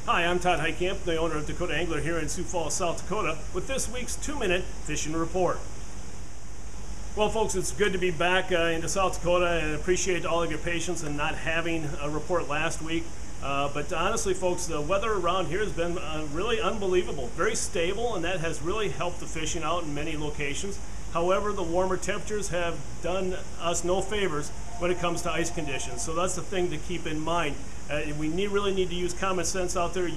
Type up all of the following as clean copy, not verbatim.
Hi, I'm Todd Heitkamp, the owner of Dakota Angler here in Sioux Falls, South Dakota, with this week's 2-minute fishing report. Well, folks, it's good to be back into South Dakota, and I appreciate all of your patience in not having a report last week. But honestly, folks, the weather around here has been really unbelievable, very stable, and that has really helped the fishing out in many locations. However, the warmer temperatures have done us no favors when it comes to ice conditions. So that's the thing to keep in mind. We really need to use common sense out there.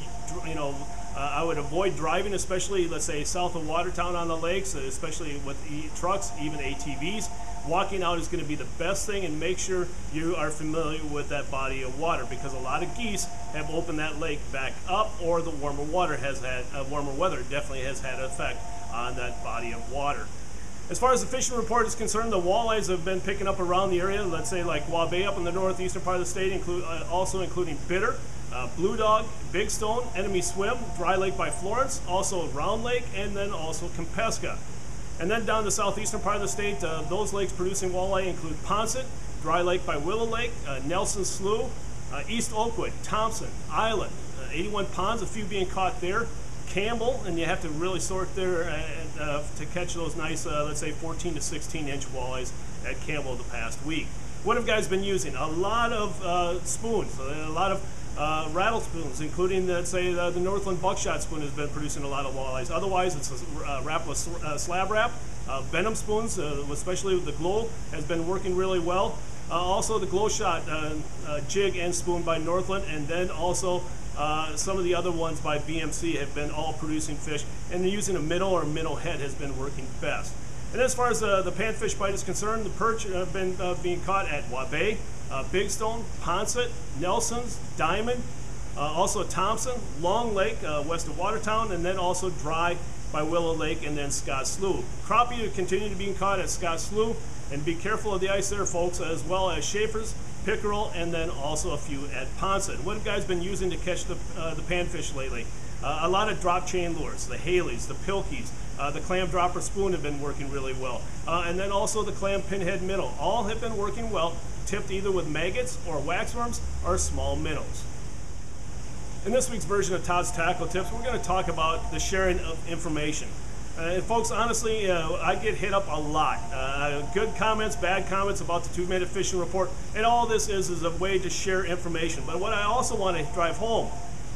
I would avoid driving, especially, let's say, south of Watertown on the lakes, especially with trucks, even ATVs. Walking out is going to be the best thing, and make sure you are familiar with that body of water, because a lot of geese have opened that lake back up, or the warmer water has had, warmer weather definitely has had an effect on that body of water. As far as the fishing report is concerned, the walleyes have been picking up around the area, let's say like Waubay up in the northeastern part of the state, also including Bitter, Blue Dog, Big Stone, Enemy Swim, Dry Lake by Florence, also Round Lake, and then also Kempeska. And then down the southeastern part of the state, those lakes producing walleye include Ponset, Dry Lake by Willow Lake, Nelson Slough, East Oakwood, Thompson, Island, 81 ponds, a few being caught there. Campbell, and you have to really sort there to catch those nice, let's say 14 to 16 inch walleyes at Campbell the past week. What have guys been using? A lot of spoons, a lot of rattle spoons, including, let's say, the Northland buckshot spoon has been producing a lot of walleyes. Otherwise, it's a wrapless slab wrap. Venom spoons, especially with the glow, has been working really well. Also the glow shot jig and spoon by Northland, and then also some of the other ones by BMC have been all producing fish, and using a minnow or minnow head has been working best. And as far as the panfish bite is concerned, the perch have been being caught at Waubay, Big Stone, Ponset, Nelson's, Diamond, also Thompson, Long Lake west of Watertown, and then also Dry by Willow Lake, and then Scott Slough. Crappie continue to be caught at Scott Slough, and be careful of the ice there, folks, as well as Schaefer's, pickerel, and then also a few at Ponset. What have guys been using to catch the panfish lately? A lot of drop chain lures, the Haleys, the Pilkies, the clam dropper spoon have been working really well. And then also the clam pinhead minnow. All have been working well, tipped either with maggots or waxworms or small minnows. In this week's version of Todd's Tackle Tips, we're going to talk about the sharing of information. And folks, honestly, I get hit up a lot. Good comments, bad comments about the 2-minute fishing report, and all this is a way to share information. But what I also want to drive home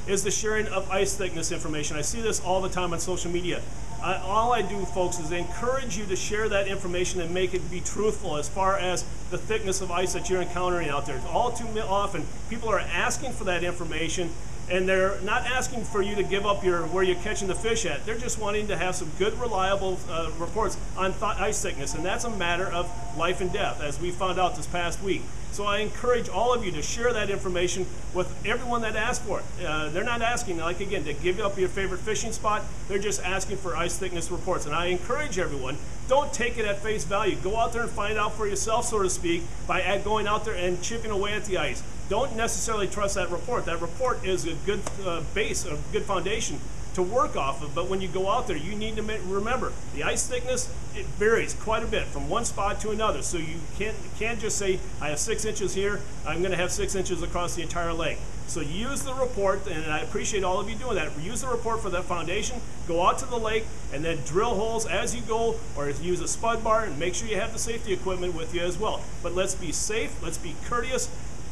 is the sharing of ice thickness information. I see this all the time on social media. All I do, folks, is encourage you to share that information and make it be truthful as far as the thickness of ice that you're encountering out there. All too often, people are asking for that information, and they're not asking for you to give up where you're catching the fish at. They're just wanting to have some good, reliable reports on ice thickness, and that's a matter of life and death, as we found out this past week. So I encourage all of you to share that information with everyone that asks for it. They're not asking, like, again, to give up your favorite fishing spot. They're just asking for ice thickness reports. And I encourage everyone, don't take it at face value. Go out there and find out for yourself, so to speak, by going out there and chipping away at the ice. Don't necessarily trust that report. That report is a good base, a good foundation to work off of, but when you go out there, you need to remember the ice thickness, it varies quite a bit from one spot to another. So you can't just say, I have 6 inches here, I'm going to have 6 inches across the entire lake. So use the report, and I appreciate all of you doing that. Use the report for that foundation, go out to the lake, and then drill holes as you go, or use a spud bar, and make sure you have the safety equipment with you as well. But let's be safe, let's be courteous,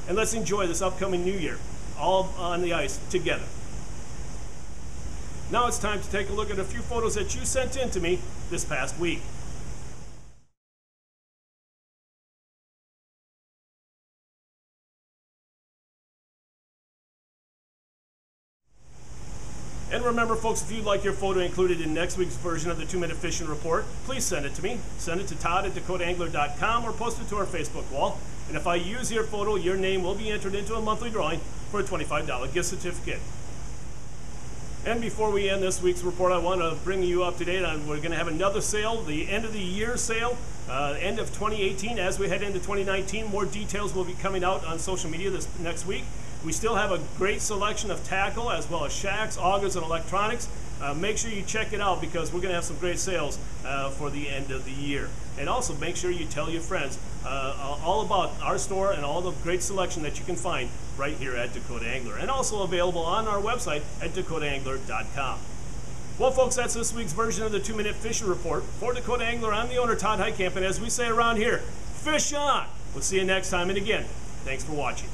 and let's enjoy this upcoming new year, all on the ice together. Now it's time to take a look at a few photos that you sent in to me this past week. And remember, folks, if you'd like your photo included in next week's version of the 2-minute fishing report, please send it to me. Send it to todd@dakotaangler.com or post it to our Facebook wall. And if I use your photo, your name will be entered into a monthly drawing for a $25 gift certificate. And before we end this week's report, I want to bring you up to date on, we're going to have another sale, the end of the year sale, end of 2018. As we head into 2019, more details will be coming out on social media this next week. We still have a great selection of tackle, as well as shacks, augers, and electronics. Make sure you check it out, because we're going to have some great sales for the end of the year. And also make sure you tell your friends all about our store and all the great selection that you can find right here at Dakota Angler, and also available on our website at dakotaangler.com. Well, folks, that's this week's version of the 2-Minute Fishing Report. For Dakota Angler, I'm the owner, Todd Heitkamp, and as we say around here, fish on! We'll see you next time, and again, thanks for watching.